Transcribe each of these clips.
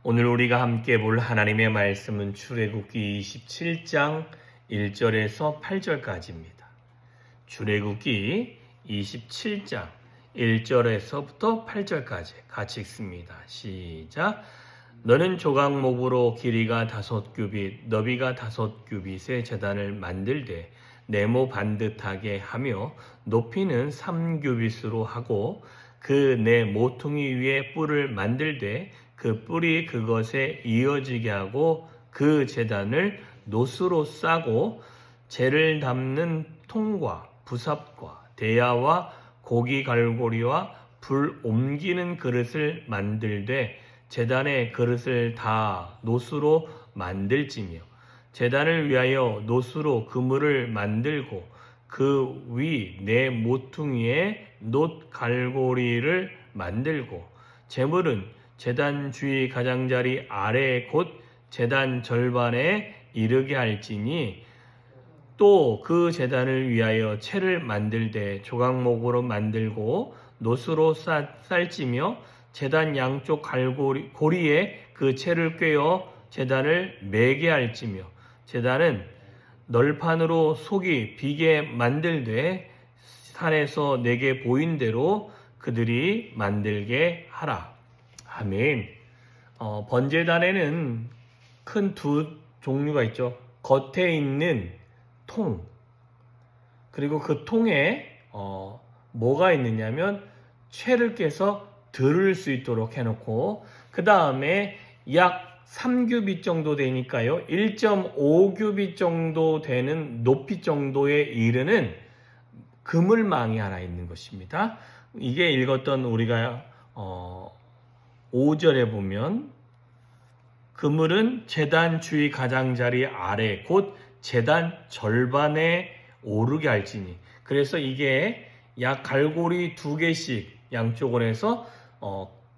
오늘 우리가 함께 볼 하나님의 말씀은 출애굽기 27장 1절에서 8절까지입니다. 출애굽기 27장 1절에서부터 8절까지 같이 읽습니다. 시작. 너는 조각목으로 길이가 5규빗, 너비가 5규빗의 제단을 만들되 네모 반듯하게 하며 높이는 3규빗으로 하고 그 네 모퉁이 위에 뿔을 만들되 그 뿔이 그것에 이어지게 하고 그 제단을 노스로 싸고 재를 담는 통과 부삽과 대야와 고기 갈고리와 불 옮기는 그릇을 만들되 제단의 그릇을 다 노스로 만들지며 제단을 위하여 노스로 그물을 만들고 그 위 네 모퉁이에 놋 갈고리를 만들고 제물은 제단 주위 가장자리 아래 곧 제단 절반에 이르게 할지니 또 그 제단을 위하여 채를 만들되 조각목으로 만들고 놋으로 쌀지며 제단 양쪽 고리에 그 채를 꿰어 제단을 매게 할지며 제단은 널판으로 속이 비게 만들되 산에서 내게 보인 대로 그들이 만들게 하라. 아멘. 번제단에는 큰 두 종류가 있죠. 겉에 있는 통, 그리고 그 통에 뭐가 있느냐면 채를 깨서 들을 수 있도록 해놓고 그 다음에 약 3규빗 정도 되니까요. 1.5규빗 정도 되는 높이 정도에 이르는 그물망이 하나 있는 것입니다. 이게 읽었던 우리가 5절에 보면 그물은 제단 주위 가장자리 아래 곧 제단 절반에 오르게 할지니. 그래서 이게 약 갈고리 2개씩 양쪽으로 해서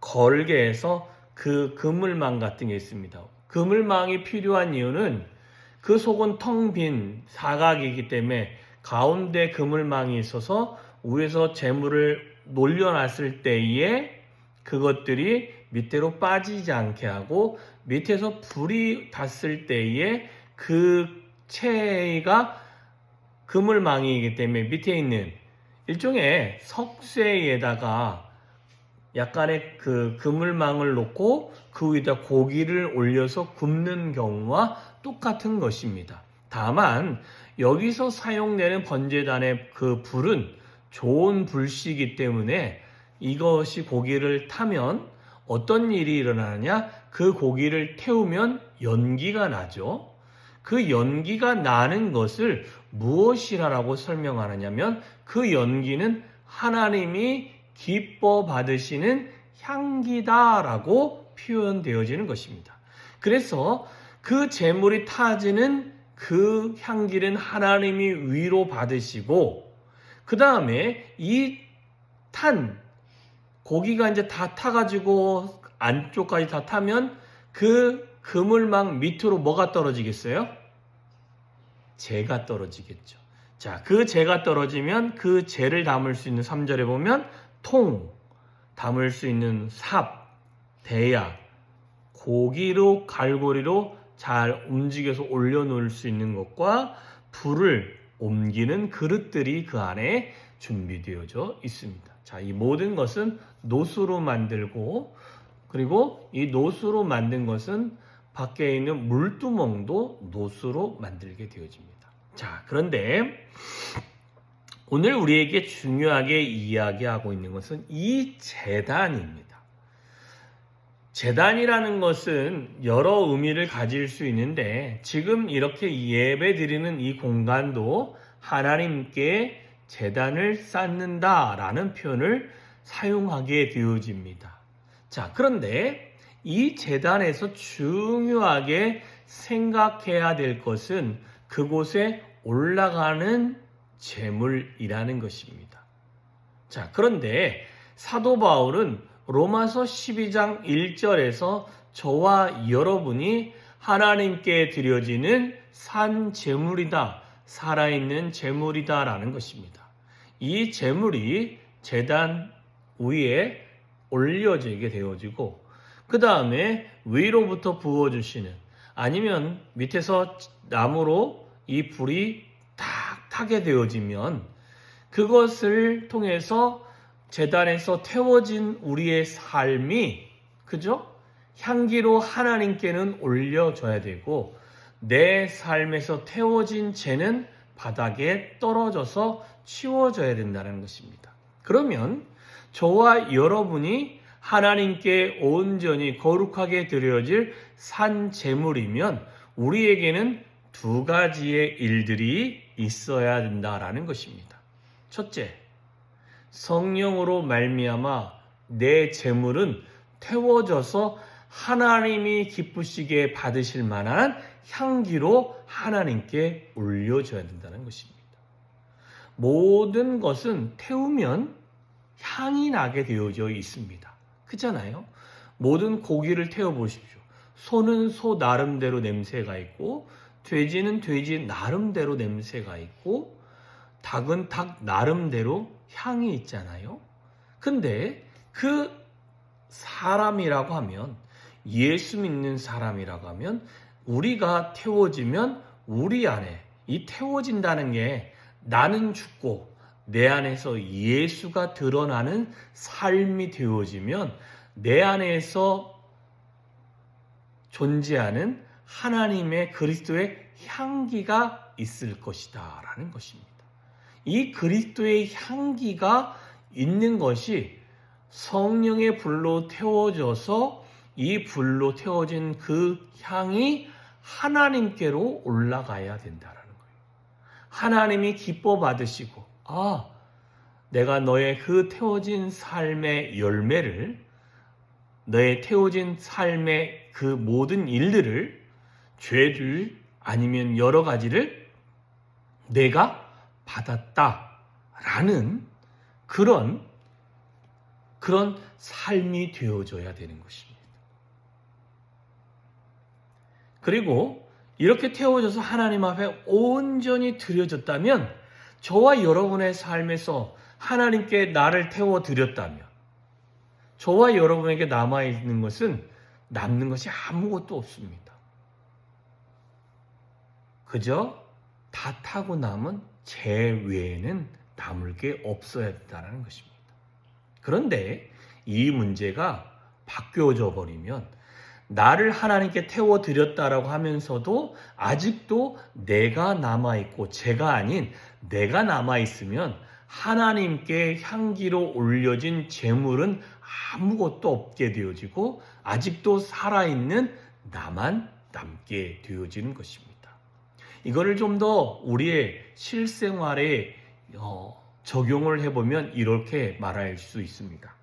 걸게 해서 그 그물망 같은 게 있습니다. 그물망이 필요한 이유는 그 속은 텅 빈 사각이기 때문에 가운데 그물망이 있어서 위에서 재물을 놀려놨을 때에 그것들이 밑으로 빠지지 않게 하고 밑에서 불이 닿았을 때에 그 채가 그물망이기 때문에 밑에 있는 일종의 석쇠에다가 약간의 그 그물망을 놓고 그 위에다 고기를 올려서 굽는 경우와 똑같은 것입니다. 다만 여기서 사용되는 번제단의 그 불은 좋은 불씨이기 때문에 이것이 고기를 타면 어떤 일이 일어나느냐? 그 고기를 태우면 연기가 나죠. 그 연기가 나는 것을 무엇이라고 설명하느냐면 그 연기는 하나님이 기뻐 받으시는 향기다라고 표현되어지는 것입니다. 그래서 그 제물이 타지는 그 향기는 하나님이 위로 받으시고 그 다음에 이 탄 고기가 이제 다 타가지고 안쪽까지 다 타면 그 그물망 밑으로 뭐가 떨어지겠어요? 재가 떨어지겠죠. 자, 그 재가 떨어지면 그 재를 담을 수 있는 3절에 보면 통, 담을 수 있는 삽, 대야, 고기로 갈고리로 잘 움직여서 올려놓을 수 있는 것과 불을 옮기는 그릇들이 그 안에 준비되어져 있습니다. 자, 이 모든 것은 놋으로 만들고 그리고 이 놋으로 만든 것은 밖에 있는 물두멍도 놋으로 만들게 되어집니다. 자, 그런데 오늘 우리에게 중요하게 이야기하고 있는 것은 이 제단입니다. 제단이라는 것은 여러 의미를 가질 수 있는데 지금 이렇게 예배 드리는 이 공간도 하나님께 제단을 쌓는다라는 표현을 사용하게 되어집니다. 자, 그런데 이 제단에서 중요하게 생각해야 될 것은 그곳에 올라가는 제물이라는 것입니다. 자, 그런데 사도 바울은 로마서 12장 1절에서 저와 여러분이 하나님께 드려지는 산 제물이다, 살아있는 제물이다 라는 것입니다. 이 제물이 제단 위에 올려지게 되어지고 그 다음에 위로부터 부어주시는, 아니면 밑에서 나무로 이 불이 탁 타게 되어지면 그것을 통해서 제단에서 태워진 우리의 삶이, 그죠? 향기로 하나님께는 올려줘야 되고, 내 삶에서 태워진 재는 바닥에 떨어져서 치워져야 된다는 것입니다. 그러면 저와 여러분이 하나님께 온전히 거룩하게 드려질 산 제물이면 우리에게는 두 가지의 일들이 있어야 된다라는 것입니다. 첫째, 성령으로 말미암아 내 제물은 태워져서 하나님이 기쁘시게 받으실 만한 향기로 하나님께 올려줘야 된다는 것입니다. 모든 것은 태우면 향이 나게 되어져 있습니다. 그렇잖아요? 모든 고기를 태워보십시오. 소는 소 나름대로 냄새가 있고, 돼지는 돼지 나름대로 냄새가 있고, 닭은 닭 나름대로 향이 있잖아요. 근데 그 사람이라고 하면, 예수 믿는 사람이라고 하면, 우리가 태워지면 우리 안에 이 태워진다는 게 나는 죽고 내 안에서 예수가 드러나는 삶이 되어지면 내 안에서 존재하는 하나님의 그리스도의 향기가 있을 것이다 라는 것입니다. 이 그리스도의 향기가 있는 것이 성령의 불로 태워져서 이 불로 태워진 그 향이 하나님께로 올라가야 된다라는 거예요. 하나님이 기뻐 받으시고, 내가 너의 그 태워진 삶의 열매를, 너의 태워진 삶의 그 모든 일들을, 죄를 아니면 여러 가지를 내가 받았다라는 그런 삶이 되어져야 되는 것입니다. 그리고 이렇게 태워져서 하나님 앞에 온전히 드려졌다면, 저와 여러분의 삶에서 하나님께 나를 태워드렸다면, 저와 여러분에게 남아있는 것은 남는 것이 아무것도 없습니다. 그저 다 타고 남은 재 외에는 남을 게 없어야 된다는 것입니다. 그런데 이 문제가 바뀌어져 버리면, 나를 하나님께 태워드렸다라고 하면서도 아직도 내가 남아있고 제가 아닌 내가 남아있으면 하나님께 향기로 올려진 제물은 아무것도 없게 되어지고 아직도 살아있는 나만 남게 되어지는 것입니다. 이거를 좀 더 우리의 실생활에 적용을 해보면 이렇게 말할 수 있습니다.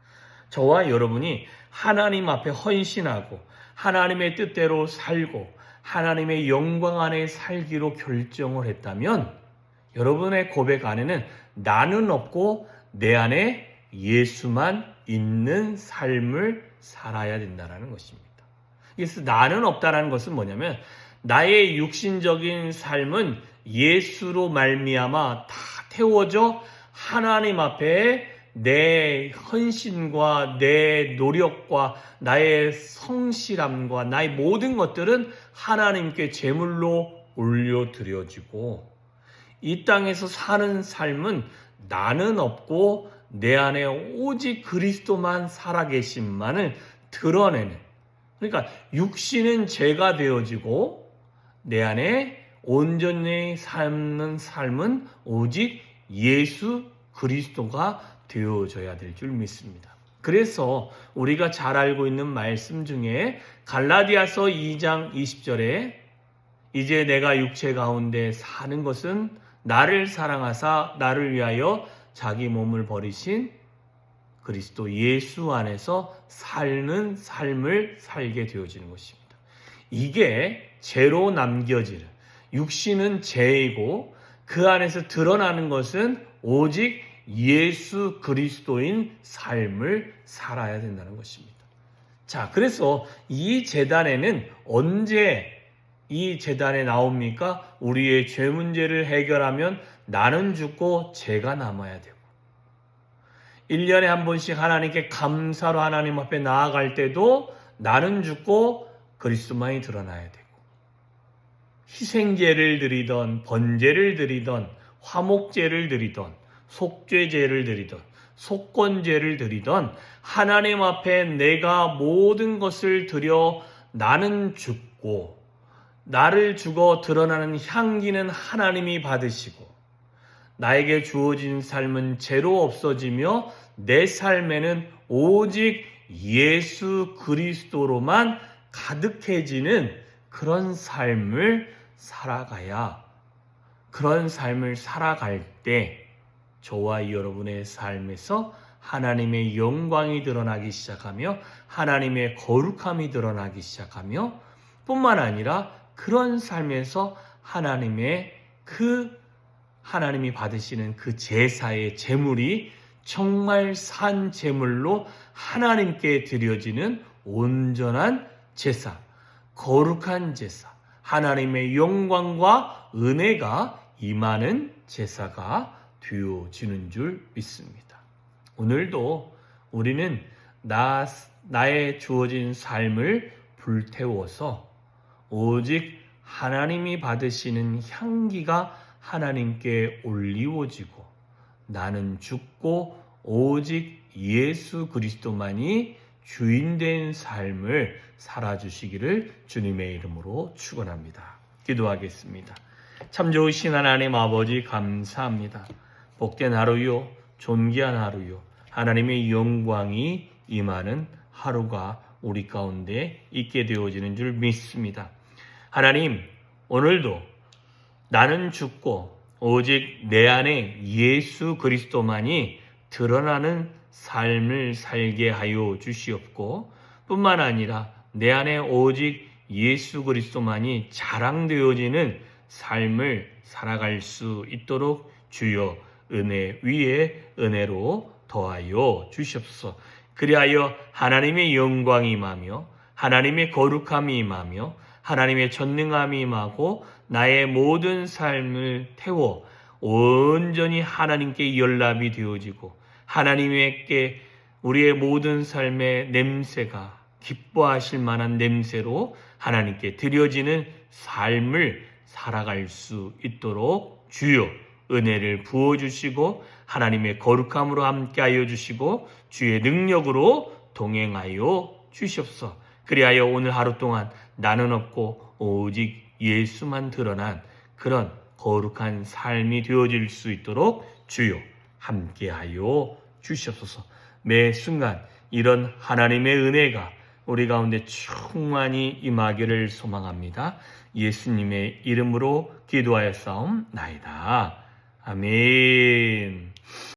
저와 여러분이 하나님 앞에 헌신하고 하나님의 뜻대로 살고 하나님의 영광 안에 살기로 결정을 했다면, 여러분의 고백 안에는 나는 없고 내 안에 예수만 있는 삶을 살아야 된다는 것입니다. 그래서 나는 없다는 것은 뭐냐면, 나의 육신적인 삶은 예수로 말미암아 다 태워져 하나님 앞에 내 헌신과 내 노력과 나의 성실함과 나의 모든 것들은 하나님께 제물로 올려드려지고, 이 땅에서 사는 삶은 나는 없고 내 안에 오직 그리스도만 살아계심만을 드러내는, 그러니까 육신은 죄가 되어지고 내 안에 온전히 삶는 삶은 오직 예수 그리스도가 되어져야 될 줄 믿습니다. 그래서 우리가 잘 알고 있는 말씀 중에 갈라디아서 2장 20절에 이제 내가 육체 가운데 사는 것은 나를 사랑하사 나를 위하여 자기 몸을 버리신 그리스도 예수 안에서 사는 삶을 살게 되어지는 것입니다. 이게 죄로 남겨지는, 육신은 죄이고 그 안에서 드러나는 것은 오직 예수 그리스도인 삶을 살아야 된다는 것입니다. 자, 그래서 이 제단에는 언제 이 제단에 나옵니까? 우리의 죄 문제를 해결하면 나는 죽고 죄가 남아야 되고, 1년에 한 번씩 하나님께 감사로 하나님 앞에 나아갈 때도 나는 죽고 그리스도만이 드러나야 되고, 희생제를 드리던 번제를 드리던 화목제를 드리던 속죄제를 드리던 속건제를 드리던 하나님 앞에 내가 모든 것을 드려 나는 죽고 나를 죽어 드러나는 향기는 하나님이 받으시고 나에게 주어진 삶은 죄로 없어지며 내 삶에는 오직 예수 그리스도로만 가득해지는 그런 삶을 살아가야, 그런 삶을 살아갈 때 저와 여러분의 삶에서 하나님의 영광이 드러나기 시작하며 하나님의 거룩함이 드러나기 시작하며 뿐만 아니라 그런 삶에서 하나님이 받으시는 그 제사의 제물이 정말 산 제물로 하나님께 드려지는 온전한 제사, 거룩한 제사, 하나님의 영광과 은혜가 임하는 제사가 되어지는 줄 믿습니다. 오늘도 우리는 나의 주어진 삶을 불태워서 오직 하나님이 받으시는 향기가 하나님께 올리워지고 나는 죽고 오직 예수 그리스도만이 주인된 삶을 살아주시기를 주님의 이름으로 축원합니다. 기도하겠습니다. 참 좋으신 하나님 아버지 감사합니다. 복된 하루요, 존귀한 하루요, 하나님의 영광이 임하는 하루가 우리 가운데 있게 되어지는 줄 믿습니다. 하나님, 오늘도 나는 죽고 오직 내 안에 예수 그리스도만이 드러나는 삶을 살게 하여 주시옵고 뿐만 아니라 내 안에 오직 예수 그리스도만이 자랑되어지는 삶을 살아갈 수 있도록 주여 은혜 위에 은혜로 더하여 주시옵소서. 그리하여 하나님의 영광이 임하며 하나님의 거룩함이 임하며 하나님의 전능함이 임하고 나의 모든 삶을 태워 온전히 하나님께 연락이 되어지고 하나님께 우리의 모든 삶의 냄새가 기뻐하실 만한 냄새로 하나님께 드려지는 삶을 살아갈 수 있도록 주여 은혜를 부어주시고 하나님의 거룩함으로 함께하여 주시고 주의 능력으로 동행하여 주시옵소서. 그리하여 오늘 하루 동안 나는 없고 오직 예수만 드러난 그런 거룩한 삶이 되어질 수 있도록 주여 함께하여 주시옵소서. 매 순간 이런 하나님의 은혜가 우리 가운데 충만히 임하기를 소망합니다. 예수님의 이름으로 기도하였사옵나이다. 아멘.